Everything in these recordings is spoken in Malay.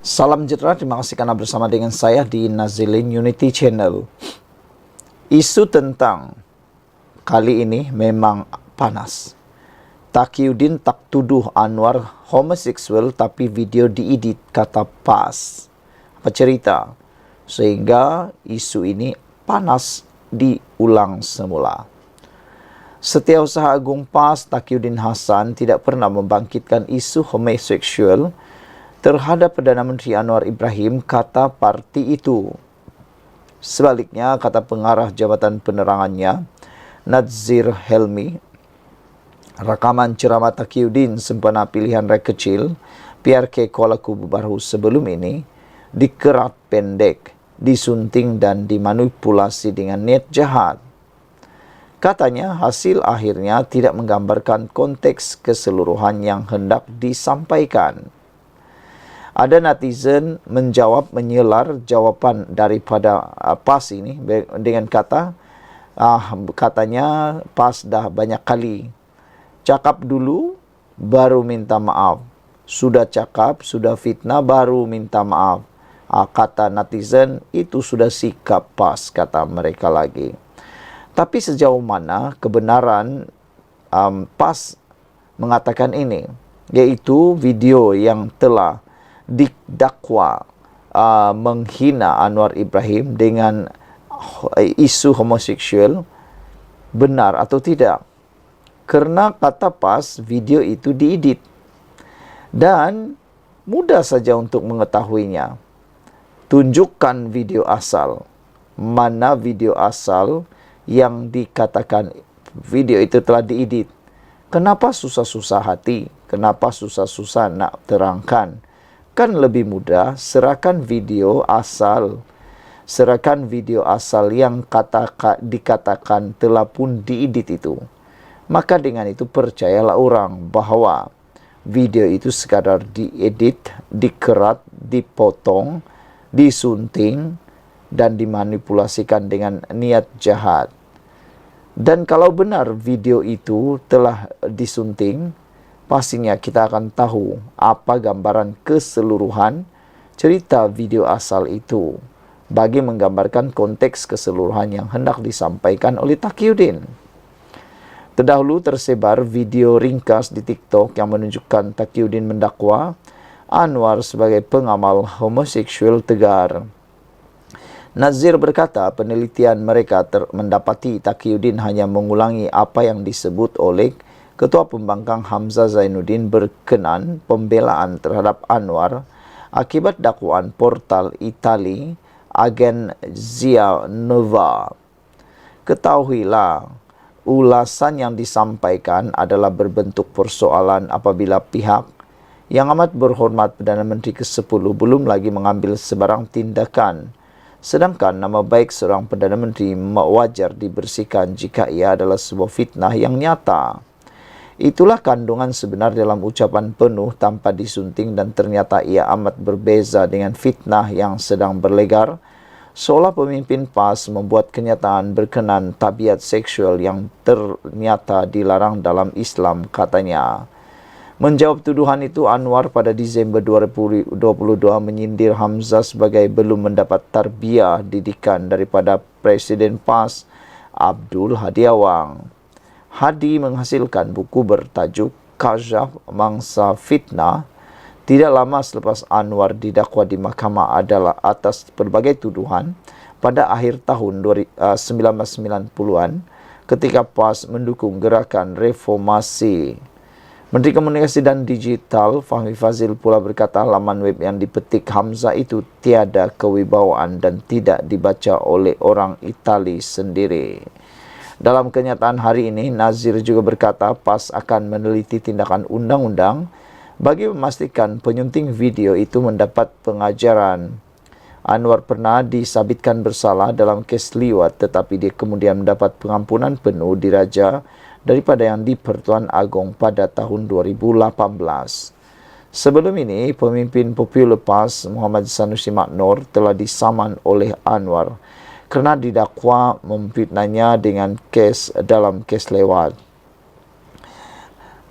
Salam sejahtera, terima kasih karena bersama dengan saya di Nazilin Unity Channel. Isu tentang kali ini memang panas. Taqiyuddin tak tuduh Anwar homoseksual tapi video diedit, kata PAS. Apa cerita? Sehingga isu ini panas diulang semula. Setiausaha Agung PAS Taqiyuddin Hasan tidak pernah membangkitkan isu homoseksual terhadap Perdana Menteri Anwar Ibrahim, kata parti itu. Sebaliknya, kata pengarah Jabatan Penerangannya, Nazir Helmi, rakaman ceramah Taqiyuddin sempena pilihan raya kecil PRK Kuala Kubu Baru sebelum ini dikerat pendek, disunting dan dimanipulasi dengan niat jahat. Katanya, hasil akhirnya tidak menggambarkan konteks keseluruhan yang hendak disampaikan. Ada netizen menjawab menyelar jawaban daripada PAS ini dengan katanya PAS dah banyak kali cakap dulu baru minta maaf. Sudah cakap, sudah fitnah baru minta maaf. Kata netizen itu sudah sikap PAS, kata mereka lagi. Tapi sejauh mana kebenaran PAS mengatakan ini, yaitu video yang telah didakwa menghina Anwar Ibrahim dengan isu homoseksual, benar atau tidak? Karena kata PAS, video itu diedit dan mudah saja untuk mengetahuinya. Tunjukkan video asal. Mana video asal yang dikatakan video itu telah diedit? Kenapa susah-susah hati? Kenapa susah-susah nak terangkan? Kan lebih mudah serahkan video asal. Serahkan video asal yang dikatakan telah pun diedit itu. Maka dengan itu percayalah orang bahawa video itu sekadar diedit, dikerat, dipotong, disunting dan dimanipulasikan dengan niat jahat. Dan kalau benar video itu telah disunting, pastinya kita akan tahu apa gambaran keseluruhan cerita video asal itu bagi menggambarkan konteks keseluruhan yang hendak disampaikan oleh Taqiyuddin. Terdahulu tersebar video ringkas di TikTok yang menunjukkan Taqiyuddin mendakwa Anwar sebagai pengamal homoseksual tegar. Nazir berkata penelitian mereka mendapati Taqiyuddin hanya mengulangi apa yang disebut oleh Ketua Pembangkang Hamzah Zainuddin berkenan pembelaan terhadap Anwar akibat dakwaan portal Itali Agenzia Nova. Ketahuilah, ulasan yang disampaikan adalah berbentuk persoalan apabila pihak yang amat berhormat Perdana Menteri ke-10 belum lagi mengambil sebarang tindakan. Sedangkan nama baik seorang Perdana Menteri wajar dibersihkan jika ia adalah sebuah fitnah yang nyata. Itulah kandungan sebenar dalam ucapan penuh tanpa disunting dan ternyata ia amat berbeza dengan fitnah yang sedang berlegar, seolah pemimpin PAS membuat kenyataan berkenan tabiat seksual yang ternyata dilarang dalam Islam, katanya. Menjawab tuduhan itu, Anwar pada Disember 2022 menyindir Hamzah sebagai belum mendapat tarbiyah didikan daripada Presiden PAS, Abdul Hadi Awang. Hadi menghasilkan buku bertajuk Kashaf Mangsa Fitnah tidak lama selepas Anwar didakwa di mahkamah adalah atas berbagai tuduhan pada akhir tahun 1990-an ketika PAS mendukung gerakan reformasi. Menteri Komunikasi dan Digital Fahmi Fazil pula berkata laman web yang dipetik Hamzah itu tiada kewibawaan dan tidak dibaca oleh orang Itali sendiri. Dalam kenyataan hari ini, Nazir juga berkata PAS akan meneliti tindakan undang-undang bagi memastikan penyunting video itu mendapat pengajaran. Anwar pernah disabitkan bersalah dalam kes liwat tetapi dia kemudian mendapat pengampunan penuh diraja daripada yang di Pertuan Agong pada tahun 2018. Sebelum ini, pemimpin popular PAS Muhammad Sanusi Maknor telah disaman oleh Anwar kerana didakwa memfitnahnya dengan dalam kes lewat.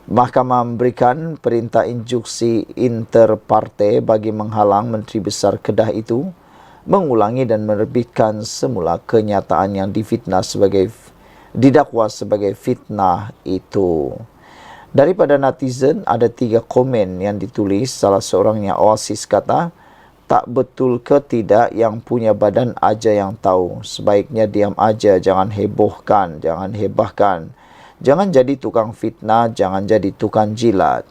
Mahkamah memberikan perintah instruksi inter partes bagi menghalang Menteri Besar Kedah itu mengulangi dan menerbitkan semula kenyataan yang didakwa sebagai fitnah itu. Daripada netizen ada 3 komen yang ditulis. Salah seorangnya Oasis kata, tak betul ke tidak yang punya badan aja yang tahu. Sebaiknya diam aja, jangan hebohkan, jangan hebahkan. Jangan jadi tukang fitnah, jangan jadi tukang jilat.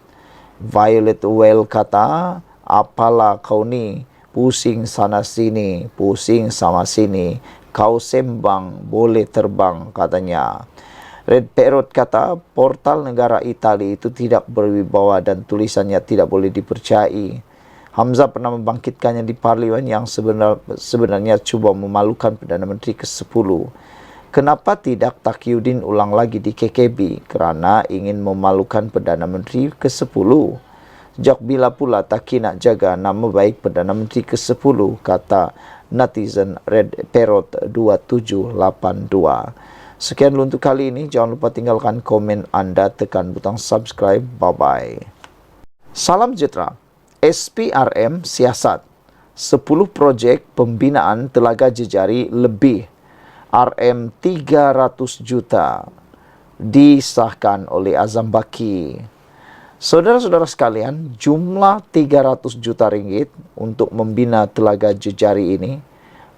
Violet Well kata, apalah kau ni, pusing sana sini, pusing sama sini. Kau sembang, boleh terbang, katanya. Red Parrot kata, portal negara Itali itu tidak berwibawa dan tulisannya tidak boleh dipercayai. Hamzah pernah membangkitkannya di Parlimen yang sebenarnya cuba memalukan Perdana Menteri ke-10. Kenapa tidak Taqiyuddin ulang lagi di KKB? Kerana ingin memalukan Perdana Menteri ke-10. Sejak bila pula Taki nak jaga nama baik Perdana Menteri ke-10, kata netizen Red Parrot 2782. Sekian dulu untuk kali ini. Jangan lupa tinggalkan komen anda, tekan butang subscribe. Bye-bye. Salam sejahtera. SPRM siasat 10 projek pembinaan Telaga Jejari lebih RM300 juta disahkan oleh Azam Baki. Saudara-saudara sekalian, jumlah 300 juta ringgit untuk membina Telaga Jejari ini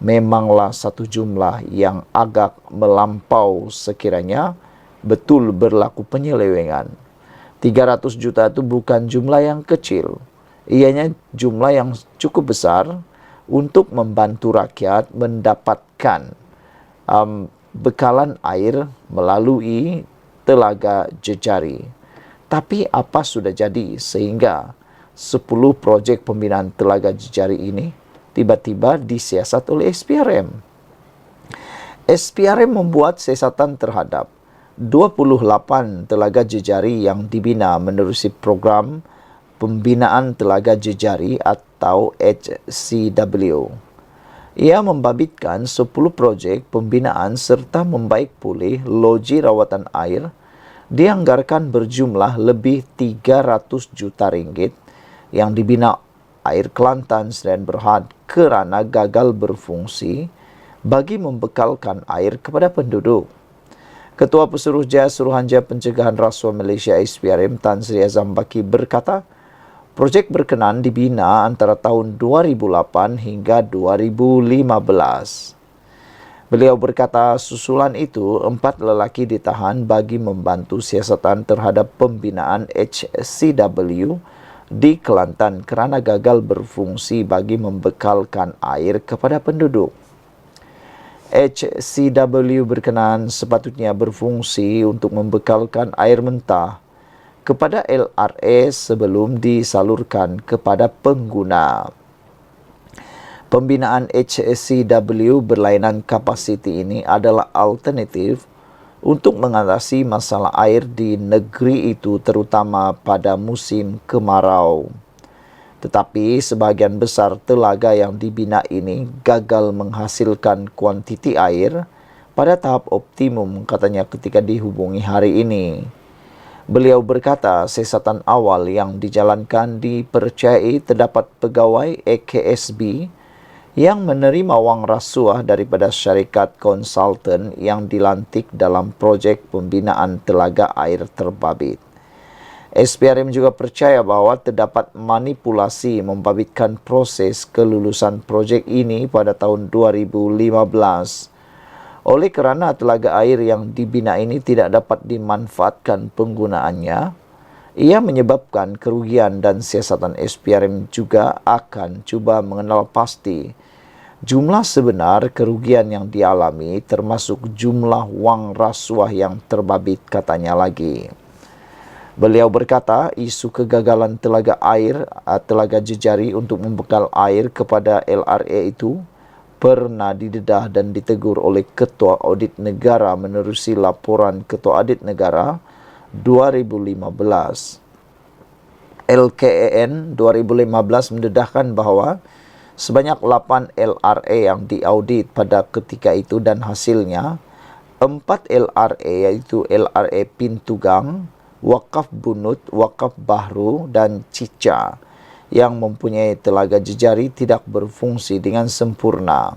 memanglah satu jumlah yang agak melampau sekiranya betul berlaku penyelewengan. 300 juta itu bukan jumlah yang kecil. Ianya jumlah yang cukup besar untuk membantu rakyat mendapatkan bekalan air melalui Telaga Jejari. Tapi apa sudah jadi sehingga 10 projek pembinaan Telaga Jejari ini tiba-tiba disiasat oleh SPRM? SPRM membuat siasatan terhadap 28 Telaga Jejari yang dibina menerusi program Pembinaan Telaga Jejari atau HCW. Ia membabitkan 10 projek pembinaan serta membaik pulih loji rawatan air dianggarkan berjumlah lebih 300 juta ringgit yang dibina Air Kelantan Sdn Berhad kerana gagal berfungsi bagi membekalkan air kepada penduduk. Ketua Pesuruhjaya Suruhanjaya Pencegahan Rasuah Malaysia SPRM Tan Sri Azam Baki berkata, projek berkenaan dibina antara tahun 2008 hingga 2015. Beliau berkata susulan itu 4 lelaki ditahan bagi membantu siasatan terhadap pembinaan HCW di Kelantan kerana gagal berfungsi bagi membekalkan air kepada penduduk. HCW berkenaan sepatutnya berfungsi untuk membekalkan air mentah kepada LRA sebelum disalurkan kepada pengguna. Pembinaan HCW berlainan kapasiti ini adalah alternatif untuk mengatasi masalah air di negeri itu terutama pada musim kemarau. Tetapi sebahagian besar telaga yang dibina ini gagal menghasilkan kuantiti air pada tahap optimum, katanya ketika dihubungi hari ini. Beliau berkata siasatan awal yang dijalankan dipercayai terdapat pegawai AKSB yang menerima wang rasuah daripada syarikat konsultan yang dilantik dalam projek pembinaan telaga air terbabit. SPRM juga percaya bahawa terdapat manipulasi membabitkan proses kelulusan projek ini pada tahun 2015. Oleh kerana telaga air yang dibina ini tidak dapat dimanfaatkan penggunaannya, ia menyebabkan kerugian dan siasatan SPRM juga akan cuba mengenal pasti jumlah sebenar kerugian yang dialami termasuk jumlah wang rasuah yang terbabit, katanya lagi. Beliau berkata isu kegagalan Telaga Jejari untuk membekal air kepada LRA itu pernah didedah dan ditegur oleh Ketua Audit Negara menerusi laporan Ketua Audit Negara 2015. LKAN 2015 mendedahkan bahawa sebanyak 8 LRA yang diaudit pada ketika itu dan hasilnya 4 LRA iaitu LRA Pintu Gang, Wakaf Bunut, Wakaf Bahru dan Cica yang mempunyai telaga jejari tidak berfungsi dengan sempurna.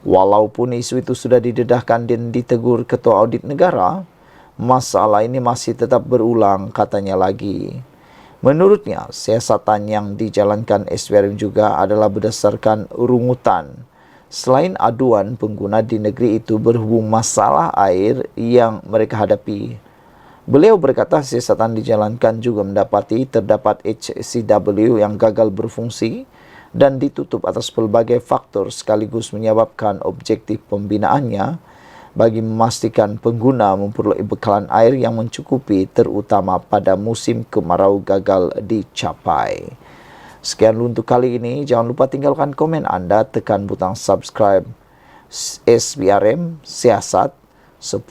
Walaupun isu itu sudah didedahkan dan ditegur Ketua Audit Negara, masalah ini masih tetap berulang, katanya lagi. Menurutnya, siasatan yang dijalankan SPRM juga adalah berdasarkan rungutan. Selain aduan pengguna di negeri itu berhubung masalah air yang mereka hadapi. Beliau berkata siasatan dijalankan juga mendapati terdapat HCW yang gagal berfungsi dan ditutup atas pelbagai faktor sekaligus menyebabkan objektif pembinaannya bagi memastikan pengguna memperoleh bekalan air yang mencukupi terutama pada musim kemarau gagal dicapai. Sekian untuk kali ini. Jangan lupa tinggalkan komen Anda, tekan butang subscribe. SPRM Siasat 10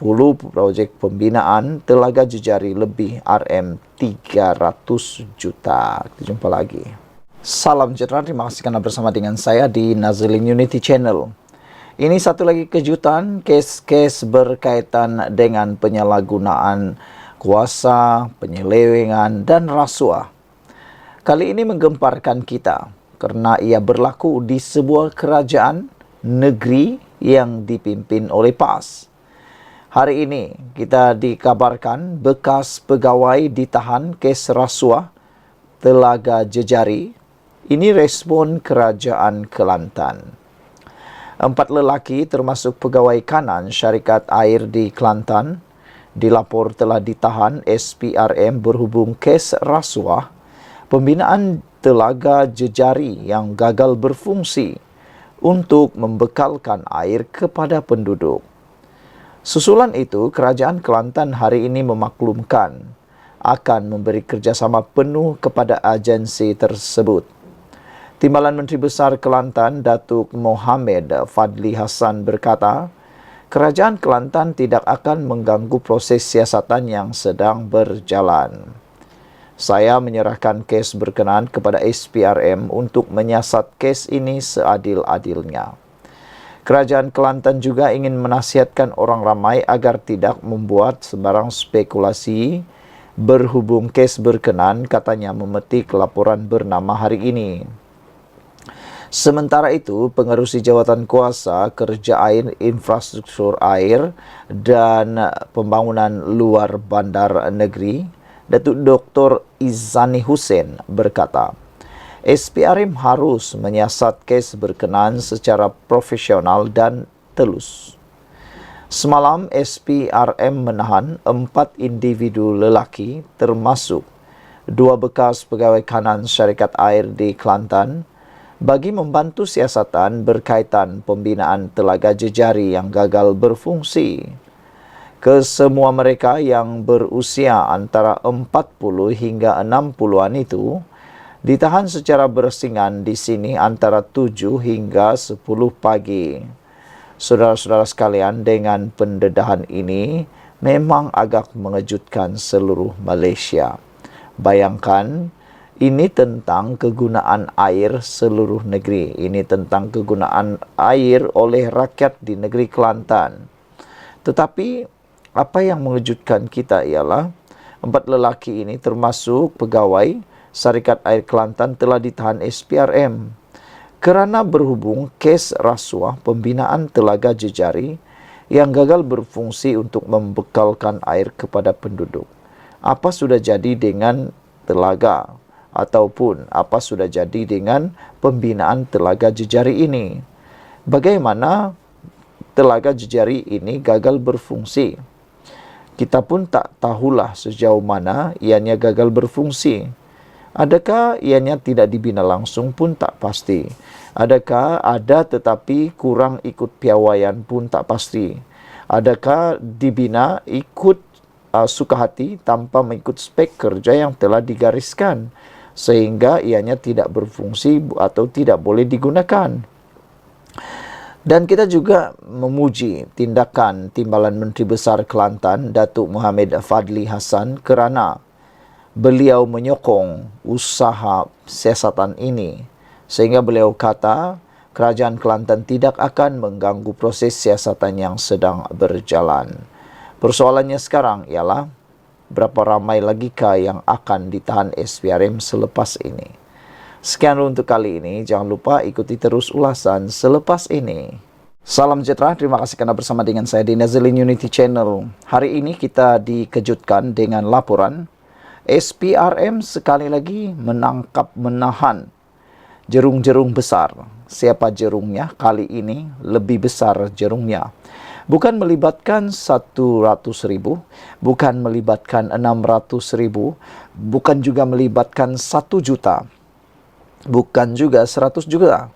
projek pembinaan telaga jejari lebih RM 300 juta. Kita jumpa lagi. Salam sejahtera, terima kasih karena bersama dengan saya di Nazilin Unity Channel. Ini satu lagi kejutan, kes-kes berkaitan dengan penyalahgunaan kuasa, penyelewengan, dan rasuah. Kali ini menggemparkan kita karena ia berlaku di sebuah kerajaan negeri yang dipimpin oleh PAS. Hari ini kita dikabarkan bekas pegawai ditahan kes rasuah telaga jejari. Ini respon kerajaan Kelantan. 4 lelaki termasuk pegawai kanan syarikat air di Kelantan dilapor telah ditahan SPRM berhubung kes rasuah pembinaan telaga jejari yang gagal berfungsi untuk membekalkan air kepada penduduk. Susulan itu, kerajaan Kelantan hari ini memaklumkan akan memberi kerjasama penuh kepada agensi tersebut. Timbalan Menteri Besar Kelantan, Datuk Mohamed Fadli Hassan berkata, kerajaan Kelantan tidak akan mengganggu proses siasatan yang sedang berjalan. Saya menyerahkan kes berkenaan kepada SPRM untuk menyiasat kes ini seadil-adilnya. Kerajaan Kelantan juga ingin menasihatkan orang ramai agar tidak membuat sebarang spekulasi berhubung kes berkenaan, katanya memetik laporan bernama hari ini. Sementara itu, pengerusi jawatan kuasa kerja air, infrastruktur air dan pembangunan luar bandar negeri, Datuk Dr. Izzani Hussein berkata, SPRM harus menyiasat kes berkenaan secara profesional dan telus. Semalam, SPRM menahan 4 individu lelaki termasuk 2 bekas pegawai kanan syarikat air di Kelantan bagi membantu siasatan berkaitan pembinaan telaga jejari yang gagal berfungsi. Kesemua mereka yang berusia antara 40 hingga 60-an itu ditahan secara bersingan di sini antara 7 hingga 10 pagi. Saudara-saudara sekalian, dengan pendedahan ini memang agak mengejutkan seluruh Malaysia. Bayangkan, ini tentang kegunaan air seluruh negeri. Ini tentang kegunaan air oleh rakyat di negeri Kelantan. Tetapi apa yang mengejutkan kita ialah 4 lelaki ini termasuk pegawai Syarikat Air Kelantan telah ditahan SPRM kerana berhubung kes rasuah pembinaan telaga jejari yang gagal berfungsi untuk membekalkan air kepada penduduk. Apa sudah jadi dengan telaga ataupun apa sudah jadi dengan pembinaan telaga jejari ini? Bagaimana telaga jejari ini gagal berfungsi? Kita pun tak tahulah sejauh mana ianya gagal berfungsi. Adakah ianya tidak dibina langsung pun tak pasti. Adakah ada tetapi kurang ikut piawaian pun tak pasti. Adakah dibina ikut suka hati tanpa mengikut spek kerja yang telah digariskan sehingga ianya tidak berfungsi atau tidak boleh digunakan. Dan kita juga memuji tindakan Timbalan Menteri Besar Kelantan, Datuk Mohamed Fadli Hassan kerana beliau menyokong usaha siasatan ini sehingga beliau kata kerajaan Kelantan tidak akan mengganggu proses siasatan yang sedang berjalan. Persoalannya sekarang ialah berapa ramai lagi kah yang akan ditahan SPRM selepas ini? Sekian untuk kali ini, jangan lupa ikuti terus ulasan selepas ini. Salam sejahtera, terima kasih karena bersama dengan saya di Nazilin Unity Channel. Hari ini kita dikejutkan dengan laporan SPRM sekali lagi menahan jerung-jerung besar. Siapa jerungnya? Kali ini lebih besar jerungnya. Bukan melibatkan 100.000, bukan melibatkan 600.000, bukan juga melibatkan 1 juta, bukan juga 100 juta.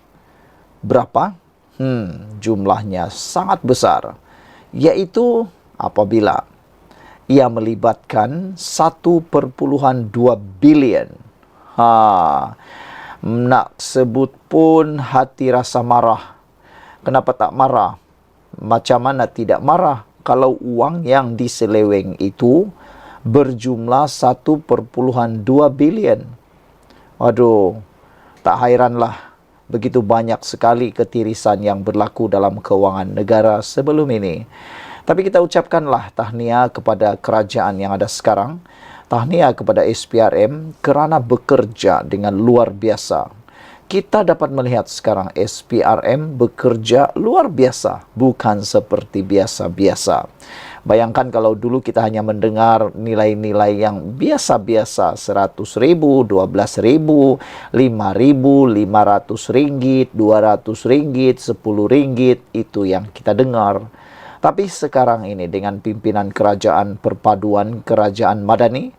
Berapa? Jumlahnya sangat besar, yaitu apabila ia melibatkan 1,2 bilion. Nak sebut pun hati rasa marah. Kenapa tak marah? Macam mana tidak marah kalau uang yang diseleweng itu berjumlah 1,2 bilion. Aduh, tak hairanlah begitu banyak sekali ketirisan yang berlaku dalam keuangan negara sebelum ini. Tapi kita ucapkanlah tahniah kepada kerajaan yang ada sekarang, tahniah kepada SPRM kerana bekerja dengan luar biasa. Kita dapat melihat sekarang SPRM bekerja luar biasa, bukan seperti biasa-biasa. Bayangkan kalau dulu kita hanya mendengar nilai-nilai yang biasa-biasa, 100.000, 12.000, 5.000, 500 ringgit, 200 ringgit, 10 ringgit, itu yang kita dengar. Tapi sekarang ini dengan pimpinan kerajaan perpaduan kerajaan Madani,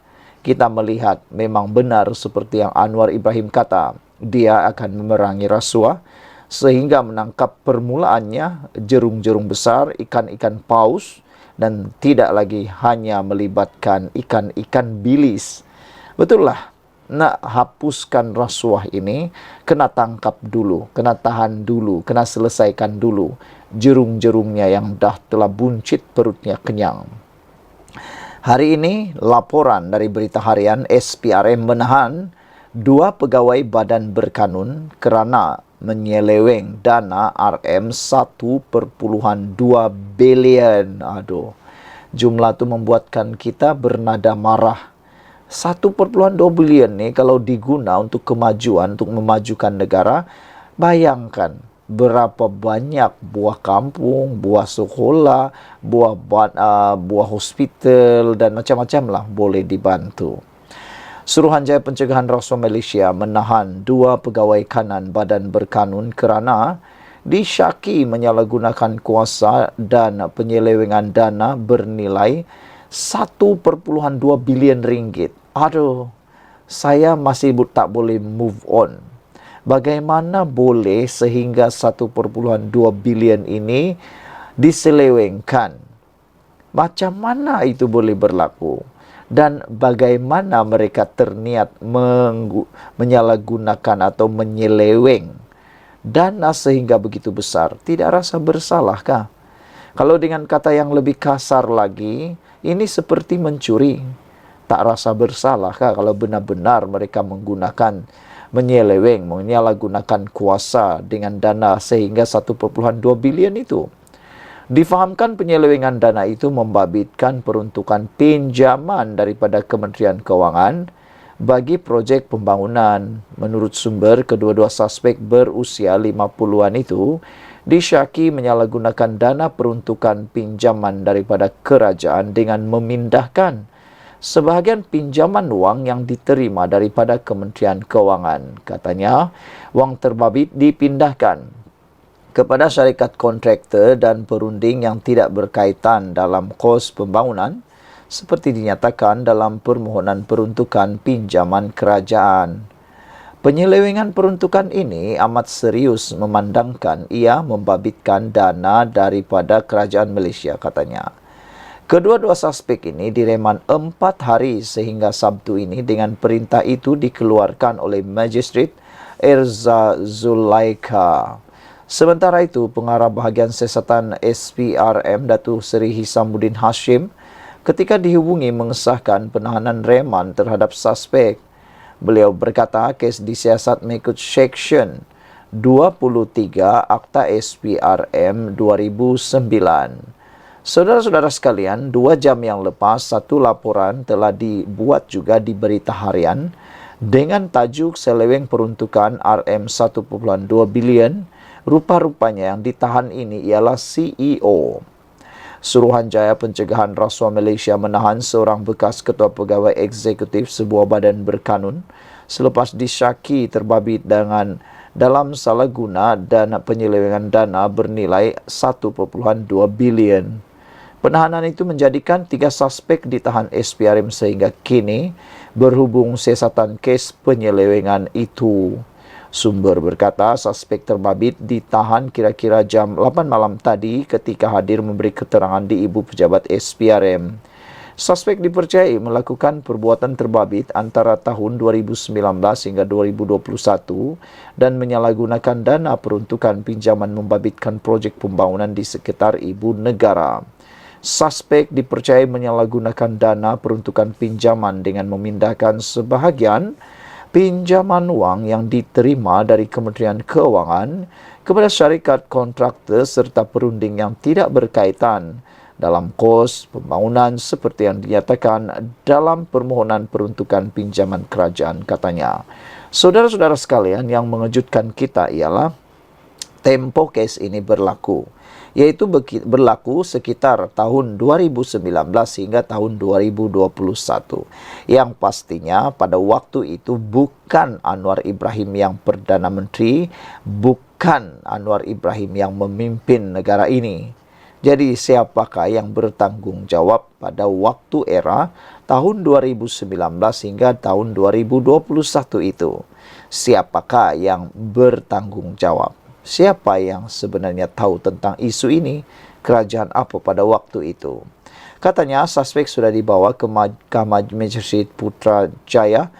kita melihat memang benar seperti yang Anwar Ibrahim kata, dia akan memerangi rasuah sehingga menangkap permulaannya jerung-jerung besar, ikan-ikan paus, dan tidak lagi hanya melibatkan ikan-ikan bilis. Betullah, nak hapuskan rasuah ini, kena tangkap dulu, kena tahan dulu, kena selesaikan dulu jerung-jerungnya yang dah telah buncit perutnya kenyang. Hari ini, laporan dari berita harian SPRM menahan 2 pegawai badan berkanun kerana menyeleweng dana RM 1,2 bilion. Aduh, jumlah itu membuatkan kita bernada marah. 1,2 bilion ni kalau diguna untuk kemajuan, untuk memajukan negara, bayangkan berapa banyak buah kampung, buah sekolah, buah hospital dan macam-macam lah boleh dibantu. Suruhanjaya Pencegahan Rasuah Malaysia menahan 2 pegawai kanan badan berkanun kerana disyaki menyalahgunakan kuasa dan penyelewengan dana bernilai 1,2 bilion ringgit. Aduh, saya masih tak boleh move on. Bagaimana boleh sehingga 1,2 bilion ini diselewengkan? Macam mana itu boleh berlaku? Dan bagaimana mereka terniat menyalahgunakan atau menyeleweng dana sehingga begitu besar? Tidak rasa bersalahkah? Kalau dengan kata yang lebih kasar lagi, ini seperti mencuri. Tak rasa bersalahkah kalau benar-benar mereka menyeleweng, menyalahgunakan kuasa dengan dana sehingga 1,2 bilion itu? Difahamkan penyelewengan dana itu membabitkan peruntukan pinjaman daripada Kementerian Kewangan bagi projek pembangunan. Menurut sumber, kedua-dua suspek berusia 50-an itu disyaki menyalahgunakan dana peruntukan pinjaman daripada kerajaan dengan memindahkan sebahagian pinjaman wang yang diterima daripada Kementerian Kewangan. Katanya, wang terbabit dipindahkan kepada syarikat kontraktor dan perunding yang tidak berkaitan dalam kos pembangunan seperti dinyatakan dalam permohonan peruntukan pinjaman kerajaan. Penyelewengan peruntukan ini amat serius memandangkan ia membabitkan dana daripada kerajaan Malaysia, katanya. Kedua-dua suspek ini direman 4 hari sehingga Sabtu ini dengan perintah itu dikeluarkan oleh Magistrate Erza Zulaika. Sementara itu, Pengarah Bahagian Siasatan SPRM Datuk Seri Hisamuddin Hashim ketika dihubungi mengesahkan penahanan reman terhadap suspek. Beliau berkata kes disiasat mengikut Seksyen 23 Akta SPRM 2009. Saudara-saudara sekalian, 2 jam yang lepas, satu laporan telah dibuat juga di Berita Harian dengan tajuk seleweng peruntukan RM1.2 bilion. Rupa-rupanya yang ditahan ini ialah CEO. Suruhanjaya Pencegahan Rasuah Malaysia menahan seorang bekas ketua pegawai eksekutif sebuah badan berkanun selepas disyaki terbabit dalam salah guna dan penyelewengan dana bernilai 1.2 bilion. Penahanan itu menjadikan 3 suspek ditahan SPRM sehingga kini berhubung siasatan kes penyelewengan itu. Sumber berkata suspek terbabit ditahan kira-kira jam 8 malam tadi ketika hadir memberi keterangan di Ibu Pejabat SPRM. Suspek dipercayai melakukan perbuatan terbabit antara tahun 2019 hingga 2021 dan menyalahgunakan dana peruntukan pinjaman membabitkan projek pembangunan di sekitar ibu negara. Suspek dipercayai menyalahgunakan dana peruntukan pinjaman dengan memindahkan sebahagian pinjaman wang yang diterima dari Kementerian Keuangan kepada syarikat kontraktor serta perunding yang tidak berkaitan dalam kos pembangunan seperti yang dinyatakan dalam permohonan peruntukan pinjaman kerajaan, katanya. Saudara-saudara sekalian, yang mengejutkan kita ialah tempo kes ini berlaku, yaitu berlaku sekitar tahun 2019 hingga tahun 2021. Yang pastinya pada waktu itu bukan Anwar Ibrahim yang Perdana Menteri, bukan Anwar Ibrahim yang memimpin negara ini. Jadi siapakah yang bertanggung jawab pada waktu era tahun 2019 hingga tahun 2021 itu? Siapakah yang bertanggung jawab? Siapa yang sebenarnya tahu tentang isu ini? Kerajaan apa pada waktu itu? Katanya suspek sudah dibawa ke Mahkamah Magistrate Putrajaya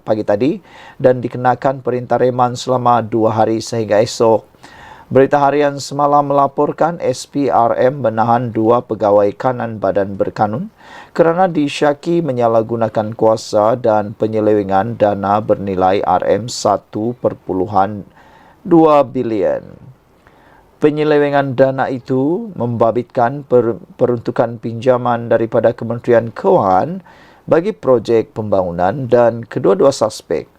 pagi tadi dan dikenakan perintah reman selama 2 hari sehingga esok. Berita Harian semalam melaporkan SPRM menahan 2 pegawai kanan badan berkanun kerana disyaki menyalahgunakan kuasa dan penyelewengan dana bernilai RM1.2 bilion. Penyelewengan dana itu membabitkan peruntukan pinjaman daripada Kementerian Keuangan bagi projek pembangunan dan kedua-dua suspek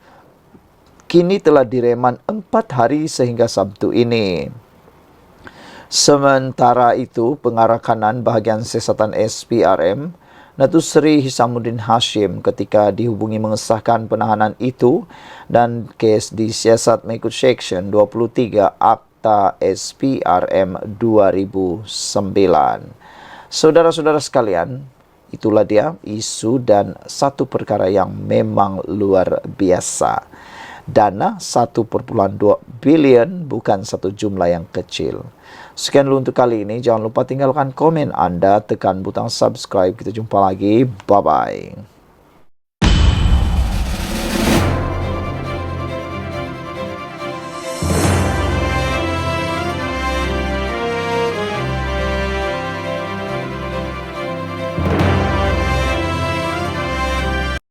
kini telah direman 4 hari sehingga Sabtu ini. Sementara itu, pengarah kanan bahagian siasatan SPRM, Datuk Seri Hisamuddin Hashim ketika dihubungi mengesahkan penahanan itu dan kes disiasat mengikut Seksyen 23 Akta SPRM 2009. Saudara-saudara sekalian, itulah dia isu dan satu perkara yang memang luar biasa. Dana 1.2 bilion bukan satu jumlah yang kecil. Sekian dulu untuk kali ini. Jangan lupa tinggalkan komen Anda, tekan butang subscribe. Kita jumpa lagi. Bye-bye.